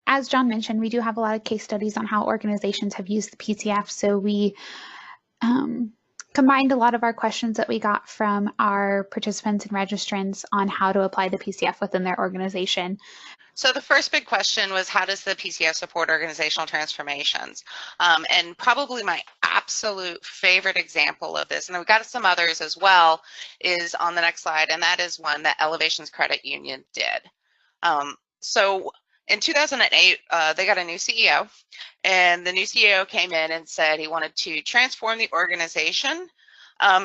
as John mentioned, we do have a lot of case studies on how organizations have used the PCF. So we combined a lot of our questions that we got from our participants and registrants on how to apply the PCF within their organization. So the first big question was, how does the PCF support organizational transformations? And probably my absolute favorite example of this, and we've got some others as well, is on the next slide, and that is one that Elevations Credit Union did. So in 2008, they got a new CEO, and the new CEO came in and said he wanted to transform the organization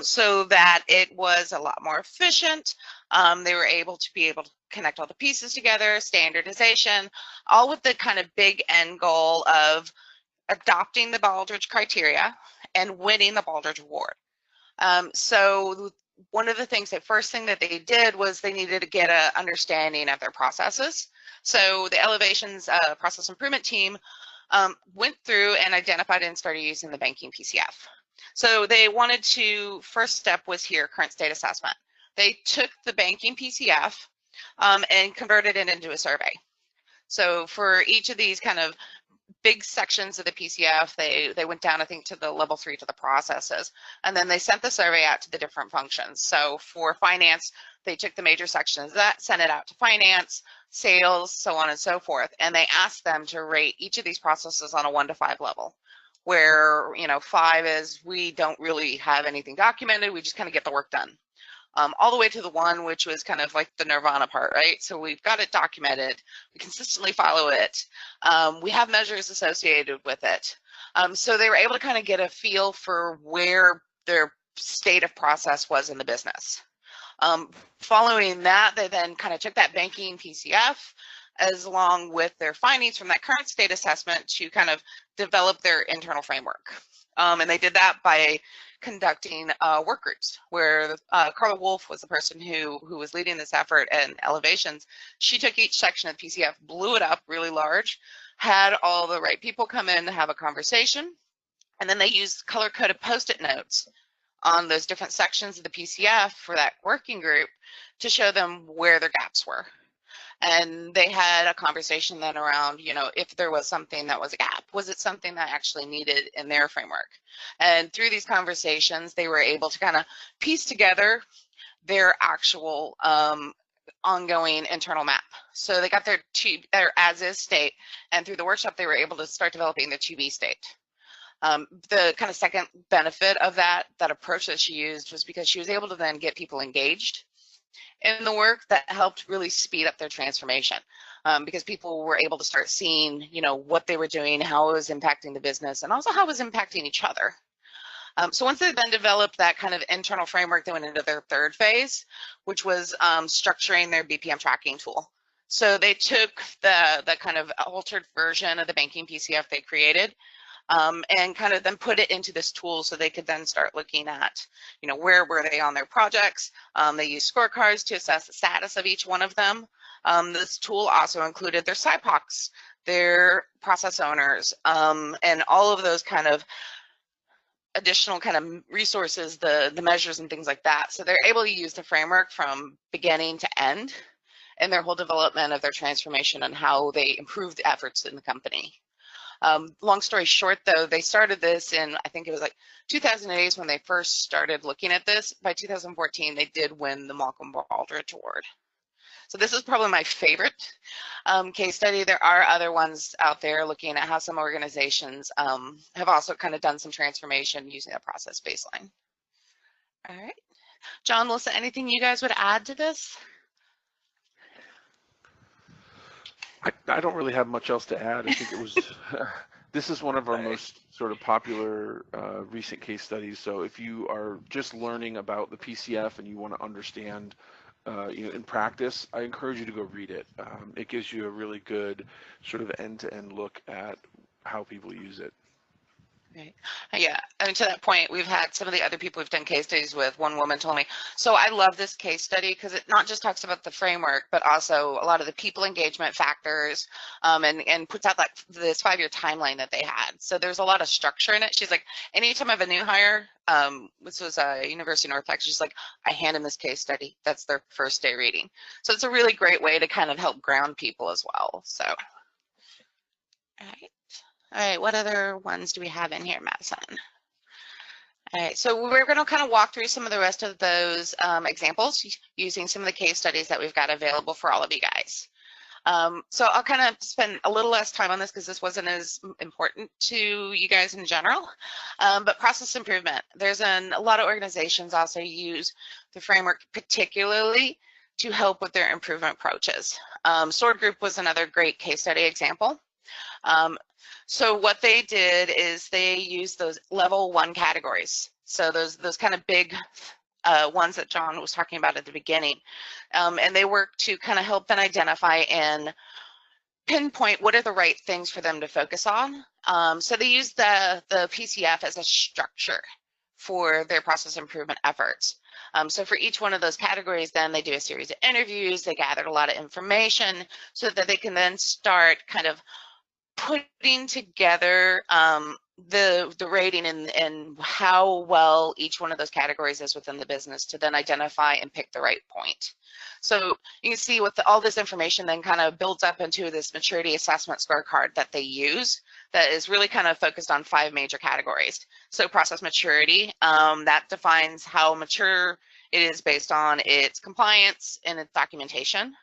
so that it was a lot more efficient. They were able to connect all the pieces together, standardization, all with the kind of big end goal of adopting the Baldrige criteria and winning the Baldrige Award. So one of the things, the first thing that they did was they needed to get an understanding of their processes. So the Elevations Process Improvement Team went through and identified and started using the banking PCF. So they wanted to, first step was here, current state assessment. They took the banking PCF and converted it into a survey. So for each of these kind of big sections of the PCF, they went down, I think, to the level 3 to the processes, and then they sent the survey out to the different functions. So for finance, they took the major sections of that, sent it out to finance, sales, so on and so forth, and they asked them to rate each of these processes on a 1 to 5 level, where 5 is we don't really have anything documented, we just kind of get the work done. All the way to the 1, which was kind of like the nirvana part, right? So we've got it documented, we consistently follow it, we have measures associated with it. So they were able to kind of get a feel for where their state of process was in the business. Following that, they then kind of took that banking PCF as along with their findings from that current state assessment to kind of develop their internal framework. And they did that by conducting work groups where Carla Wolf was the person who was leading this effort, and Elevations. She took each section of the PCF, blew it up really large, had all the right people come in to have a conversation, and then they used color-coded Post-it notes on those different sections of the PCF for that working group to show them where their gaps were. And they had a conversation then around, if there was something that was a gap, was it something that actually needed in their framework? And through these conversations, they were able to kind of piece together their actual ongoing internal map. So they got their as-is state, and through the workshop, they were able to start developing the to-be state. The kind of second benefit of that approach that she used was because she was able to then get people engaged in the work that helped really speed up their transformation, because people were able to start seeing, what they were doing, how it was impacting the business, and also how it was impacting each other. So once they then developed that kind of internal framework, they went into their third phase, which was structuring their BPM tracking tool. So they took the kind of altered version of the banking PCF they created, and kind of then put it into this tool so they could then start looking at, where were they on their projects. They used scorecards to assess the status of each one of them. This tool also included their SIPOCs, their process owners, and all of those kind of additional kind of resources, the measures and things like that. So they're able to use the framework from beginning to end in their whole development of their transformation and how they improve the efforts in the company. Long story short, though, they started this in, I think it was like 2008 when they first started looking at this. By 2014, they did win the Malcolm Baldrige Award. So this is probably my favorite case study. There are other ones out there looking at how some organizations have also kind of done some transformation using a process baseline. All right. John, Melissa, anything you guys would add to this? I don't really have much else to add. I think it was, this is one of our most sort of popular recent case studies. So if you are just learning about the PCF and you want to understand, in practice, I encourage you to go read it. It gives you a really good sort of end-to-end look at how people use it. Right. Yeah, I mean, to that point, we've had some of the other people we've done case studies with. One woman told me, so I love this case study because it not just talks about the framework, but also a lot of the people engagement factors, and puts out like this 5-year timeline that they had. So there's a lot of structure in it. She's like, anytime I have a new hire, this was a University of North Texas, she's like, I hand them this case study. That's their first day reading. So it's a really great way to kind of help ground people as well. So. All right, what other ones do we have in here, Madison? All right, so we're going to kind of walk through some of the rest of those examples using some of the case studies that we've got available for all of you guys. So I'll kind of spend a little less time on this because this wasn't as important to you guys in general, but process improvement. There's a lot of organizations also use the framework particularly to help with their improvement approaches. Sword Group was another great case study example. So what they did is they used those level 1 categories. So those kind of big ones that John was talking about at the beginning. And they work to kind of help them identify and pinpoint what are the right things for them to focus on. So they use the PCF as a structure for their process improvement efforts. So for each one of those categories, then they do a series of interviews, they gathered a lot of information so that they can then start kind of putting together the rating and how well each one of those categories is within the business to then identify and pick the right point. So you can see with all this information then kind of builds up into this maturity assessment scorecard that they use that is really kind of focused on 5 major categories. So process maturity, that defines how mature it is based on its compliance and its documentation.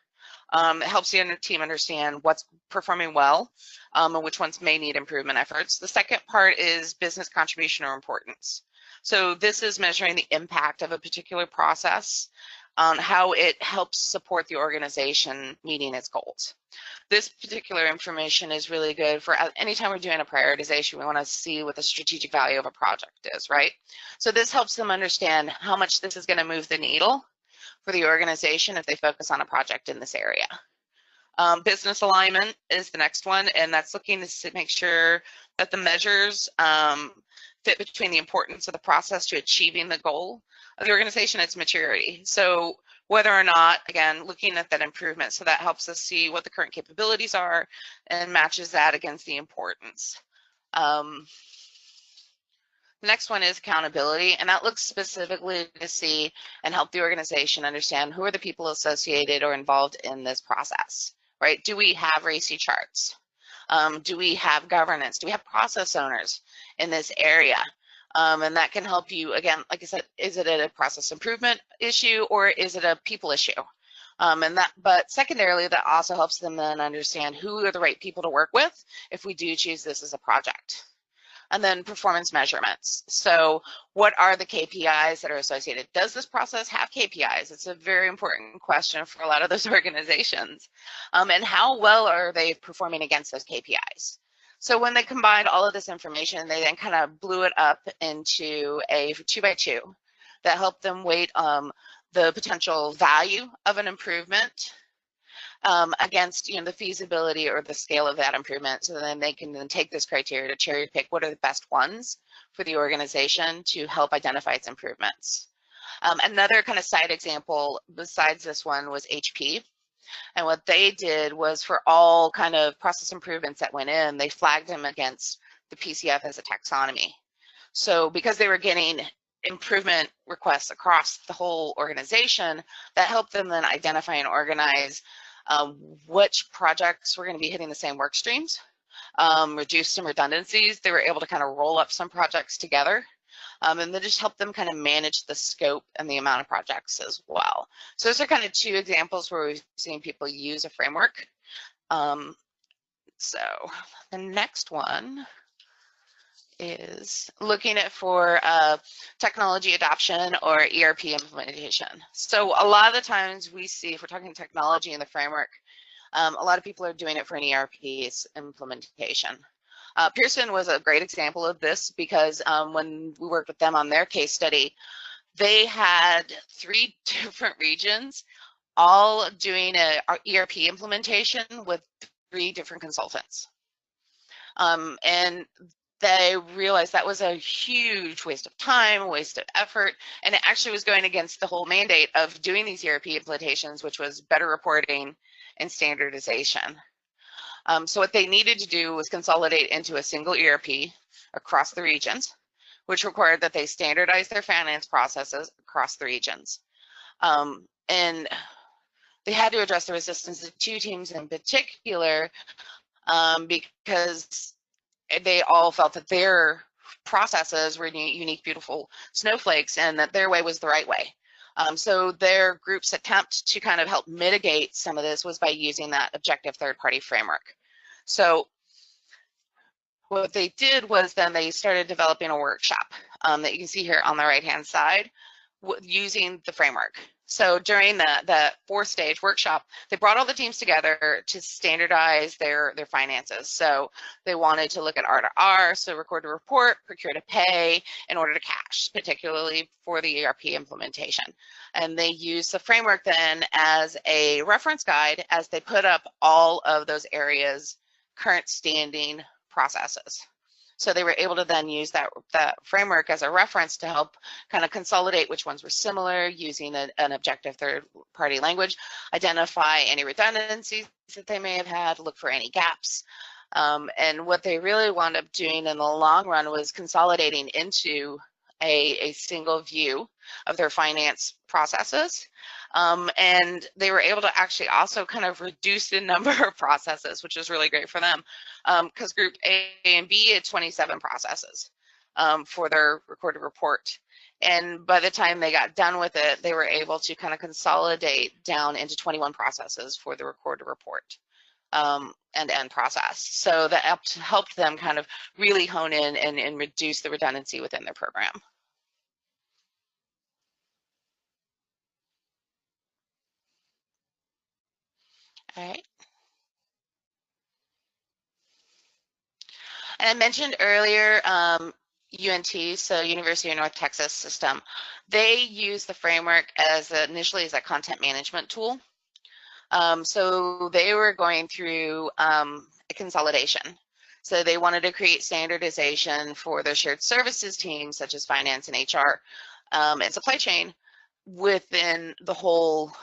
It helps the team understand what's performing well and which ones may need improvement efforts. The second part is business contribution or importance. So this is measuring the impact of a particular process on how it helps support the organization meeting its goals. This particular information is really good for anytime we're doing a prioritization, we want to see what the strategic value of a project is, right? So this helps them understand how much this is going to move the needle for the organization if they focus on a project in this area. Business alignment is the next one, and that's looking to make sure that the measures fit between the importance of the process to achieving the goal of the organization, its maturity. So whether or not, again, looking at that improvement, so that helps us see what the current capabilities are and matches that against the importance. The next one is accountability, and that looks specifically to see and help the organization understand who are the people associated or involved in this process, right? Do we have RACI charts? Do we have governance? Do we have process owners in this area? And that can help you, again, like I said, is it a process improvement issue or is it a people issue? But secondarily, that also helps them then understand who are the right people to work with if we do choose this as a project. And then performance measurements. So what are the KPIs that are associated? Does this process have KPIs? It's a very important question for a lot of those organizations. And how well are they performing against those KPIs? So when they combined all of this information, they then kind of blew it up into a 2x2 that helped them weight the potential value of an improvement against the feasibility or the scale of that improvement. So then they can then take this criteria to cherry pick what are the best ones for the organization to help identify its improvements. Another kind of side example besides this one was HP. And what they did was for all kind of process improvements that went in, they flagged them against the PCF as a taxonomy. So because they were getting improvement requests across the whole organization, that helped them then identify and organize which projects were going to be hitting the same work streams, reduce some redundancies. They were able to kind of roll up some projects together, and then just help them kind of manage the scope and the amount of projects as well. So those are kind of 2 examples where we've seen people use a framework. So the next one is looking at for technology adoption or ERP implementation. So a lot of the times we see, if we're talking technology in the framework, a lot of people are doing it for an ERP implementation. Pearson was a great example of this because when we worked with them on their case study, they had 3 different regions all doing an ERP implementation with 3 different consultants. And they realized that was a huge waste of time, waste of effort, and it actually was going against the whole mandate of doing these ERP implementations, which was better reporting and standardization. So what they needed to do was consolidate into a single ERP across the regions, which required that they standardize their finance processes across the regions. And they had to address the resistance of 2 teams in particular because they all felt that their processes were unique, beautiful snowflakes, and that their way was the right way. So their group's attempt to kind of help mitigate some of this was by using that objective third-party framework. So what they did was then they started developing a workshop that you can see here on the right-hand side using the framework. So during the 4-stage workshop, they brought all the teams together to standardize their finances. So they wanted to look at R2R, so record to report, procure to pay, and order to cash, particularly for the ERP implementation. And they used the framework then as a reference guide as they put up all of those areas' current standing processes. So they were able to then use that framework as a reference to help kind of consolidate which ones were similar using an objective third-party language, identify any redundancies that they may have had, look for any gaps. And what they really wound up doing in the long run was consolidating into a single view of their finance processes. And they were able to actually also kind of reduce the number of processes, which is really great for them, because group A and B had 27 processes for their recorded report. And by the time they got done with it, they were able to kind of consolidate down into 21 processes for the recorded report end-to-end process. So that helped them kind of really hone in and reduce the redundancy within their program. All right. And I mentioned earlier UNT, so University of North Texas system, they use the framework as initially as a content management tool. So they were going through a consolidation. So they wanted to create standardization for their shared services teams, such as finance and HR and supply chain, within the whole,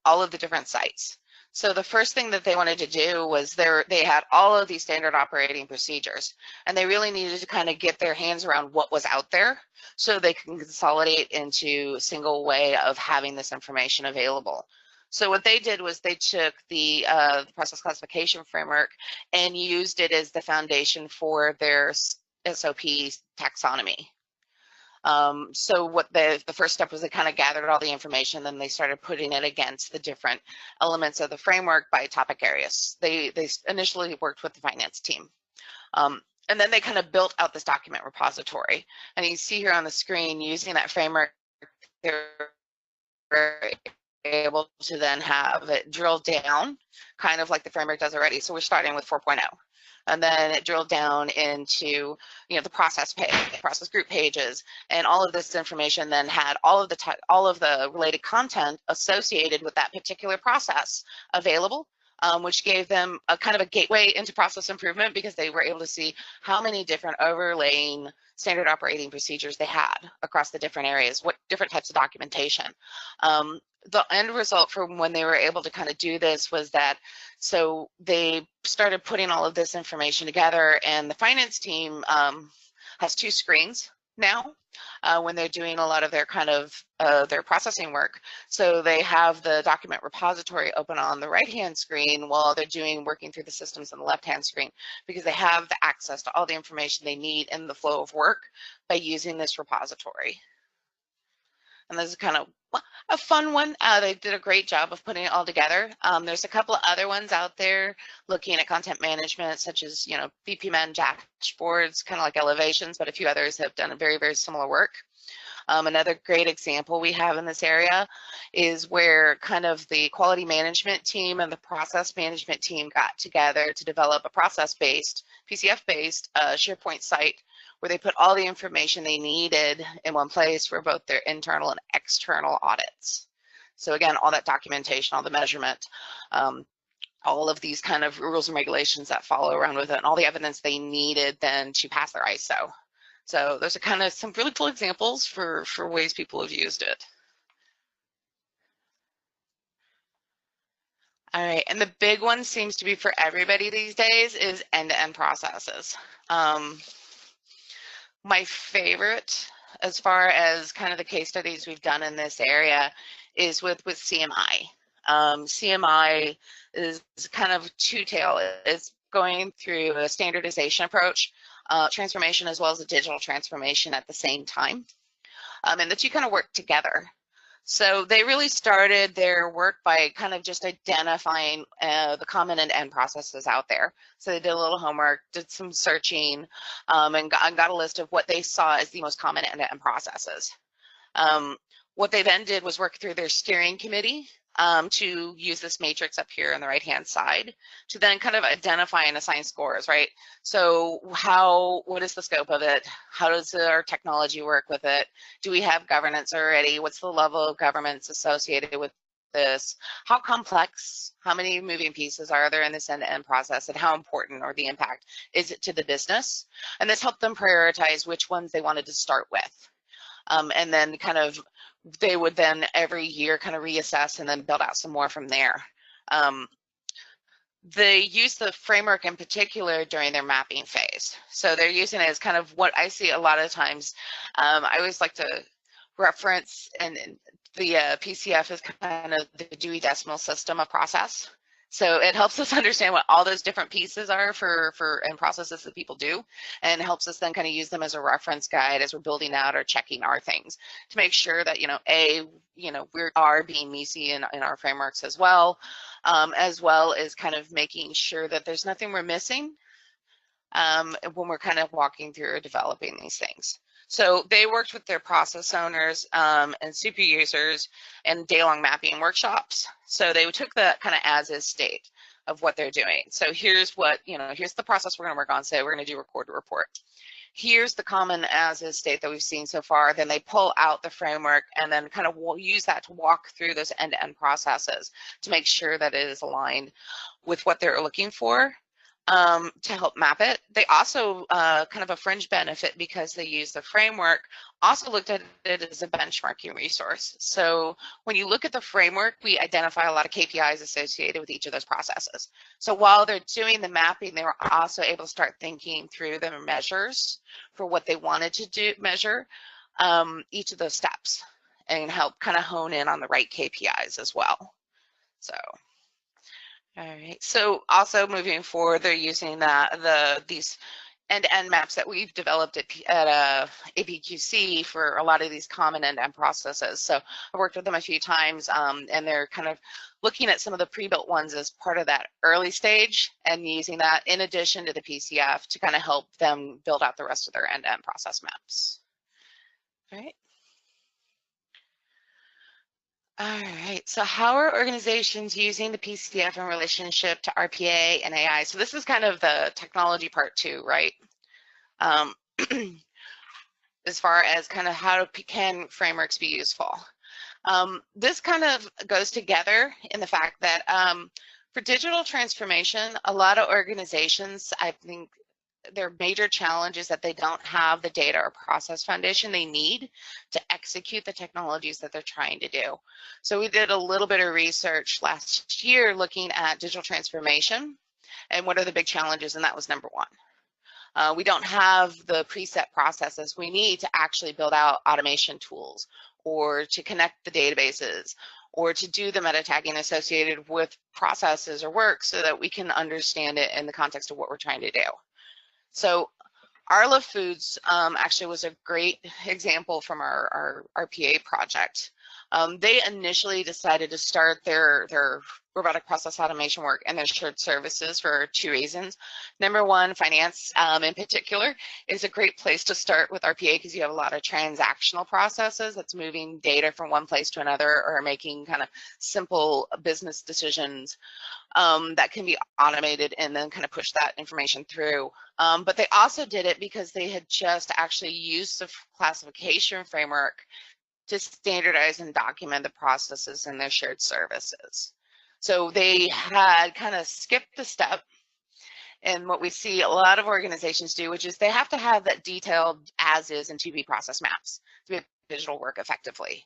all of the different sites. So the first thing that they wanted to do was they had all of these standard operating procedures, and they really needed to kind of get their hands around what was out there so they can consolidate into a single way of having this information available. So what they did was they took the process classification framework and used it as the foundation for their SOP taxonomy. So what the first step was they kind of gathered all the information, then they started putting it against the different elements of the framework by topic areas. They initially worked with the finance team. And then they kind of built out this document repository. And you see here on the screen, using that framework, they're able to then have it drill down, kind of like the framework does already. So we're starting with 4.0. And then it drilled down into, the process group pages, and all of this information then had all of the related content associated with that particular process available, which gave them a kind of a gateway into process improvement, because they were able to see how many different overlaying standard operating procedures they had across the different areas, what different types of documentation. The end result from when they were able to kind of do this was that, so they started putting all of this information together, and the finance team has 2 screens now when they're doing a lot of their kind of their processing work. So they have the document repository open on the right-hand screen while they're working through the systems on the left-hand screen, because they have the access to all the information they need in the flow of work by using this repository. And this is kind of a fun one. They did a great job of putting it all together. There's a couple of other ones out there looking at content management, such as, BPMN dashboards, kind of like Elevations, but a few others have done a very, very similar work. Another great example we have in this area is where kind of the quality management team and the process management team got together to develop a process-based, PCF-based SharePoint site where they put all the information they needed in one place for both their internal and external audits. So again, all that documentation, all the measurement, all of these kind of rules and regulations that follow around with it, and all the evidence they needed then to pass their ISO. So those are kind of some really cool examples for ways people have used it. All right, and the big one seems to be for everybody these days is end-to-end processes. My favorite, as far as kind of the case studies we've done in this area, is with CMI. CMI is kind of two-tail. It's going through a standardization approach transformation as well as a digital transformation at the same time. And the two kind of work together. So they really started their work by kind of just identifying the common end-to-end processes out there. So they did a little homework, did some searching, and got a list of what they saw as the most common end-to-end processes. What they then did was work through their steering committee to use this matrix up here on the right-hand side to then kind of identify and assign scores, right? So what is the scope of it? How does our technology work with it? Do we have governance already? What's the level of governance associated with this? How complex, how many moving pieces are there in this end-to-end process, and how important or the impact is it to the business? And this helped them prioritize which ones they wanted to start with. And then kind of they would then every year kind of reassess and then build out some more from there. They use the framework in particular during their mapping phase. So they're using it as kind of what I see a lot of times. I always like to reference, and the PCF is kind of the Dewey Decimal System of process. So it helps us understand what all those different pieces are and processes that people do, and helps us then kind of use them as a reference guide as we're building out or checking our things to make sure that, we are being MECE in our frameworks as well as kind of making sure that there's nothing we're missing when we're kind of walking through or developing these things. So they worked with their process owners and super users and day-long mapping workshops. So they took the kind of as-is state of what they're doing. So here's here's the process we're going to work on. Say we're going to do record to report. Here's the common as-is state that we've seen so far. Then they pull out the framework and then kind of use that to walk through those end-to-end processes to make sure that it is aligned with what they're looking for. To help map it. They also, kind of a fringe benefit because they use the framework, also looked at it as a benchmarking resource. So when you look at the framework, we identify a lot of KPIs associated with each of those processes. So while they're doing the mapping, they were also able to start thinking through the measures for what they wanted to measure each of those steps and help kind of hone in on the right KPIs as well. So. All right, so also moving forward, they're using these end-to-end maps that we've developed at APQC for a lot of these common end-to-end processes. So I worked with them a few times, and they're kind of looking at some of the pre-built ones as part of that early stage and using that in addition to the PCF to kind of help them build out the rest of their end-to-end process maps. All right. All right, so how are organizations using the PCF in relationship to RPA and AI? So this is kind of the technology part too, right? As far as kind of how can frameworks be useful. This kind of goes together in the fact that for digital transformation, a lot of organizations, I think, their major challenge is that they don't have the data or process foundation they need to execute the technologies that they're trying to do. So we did a little bit of research last year looking at digital transformation and what are the big challenges, and that was number one. We don't have the preset processes we need to actually build out automation tools or to connect the databases or to do the meta tagging associated with processes or work so that we can understand it in the context of what we're trying to do. So Arla Foods actually was a great example from our RPA project. They initially decided to start their robotic process automation work and their shared services for two reasons. Number one, finance in particular is a great place to start with RPA because you have a lot of transactional processes that's moving data from one place to another or making kind of simple business decisions that can be automated and then kind of push that information through. But they also did it because they had just actually used the classification framework to standardize and document the processes in their shared services. So they had kind of skipped the step in what we see a lot of organizations do, which is they have to have that detailed as-is and to-be process maps to be able to digital work effectively.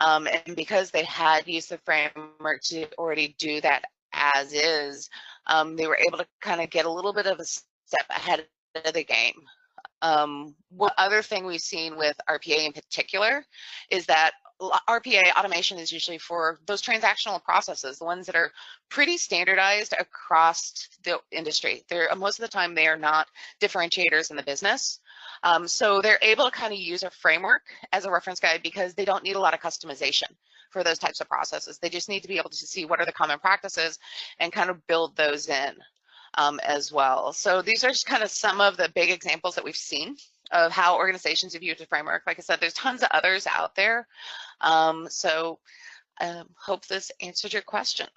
And because they had used the framework to already do that as-is, they were able to kind of get a little bit of a step ahead of the game. One other thing we've seen with RPA in particular is that RPA automation is usually for those transactional processes, the ones that are pretty standardized across the industry. Most of the time they are not differentiators in the business. So they're able to kind of use a framework as a reference guide because they don't need a lot of customization for those types of processes. They just need to be able to see what are the common practices and kind of build those in as well. So these are just kind of some of the big examples that we've seen of how organizations have used a framework. Like I said, there's tons of others out there. Hope this answered your questions.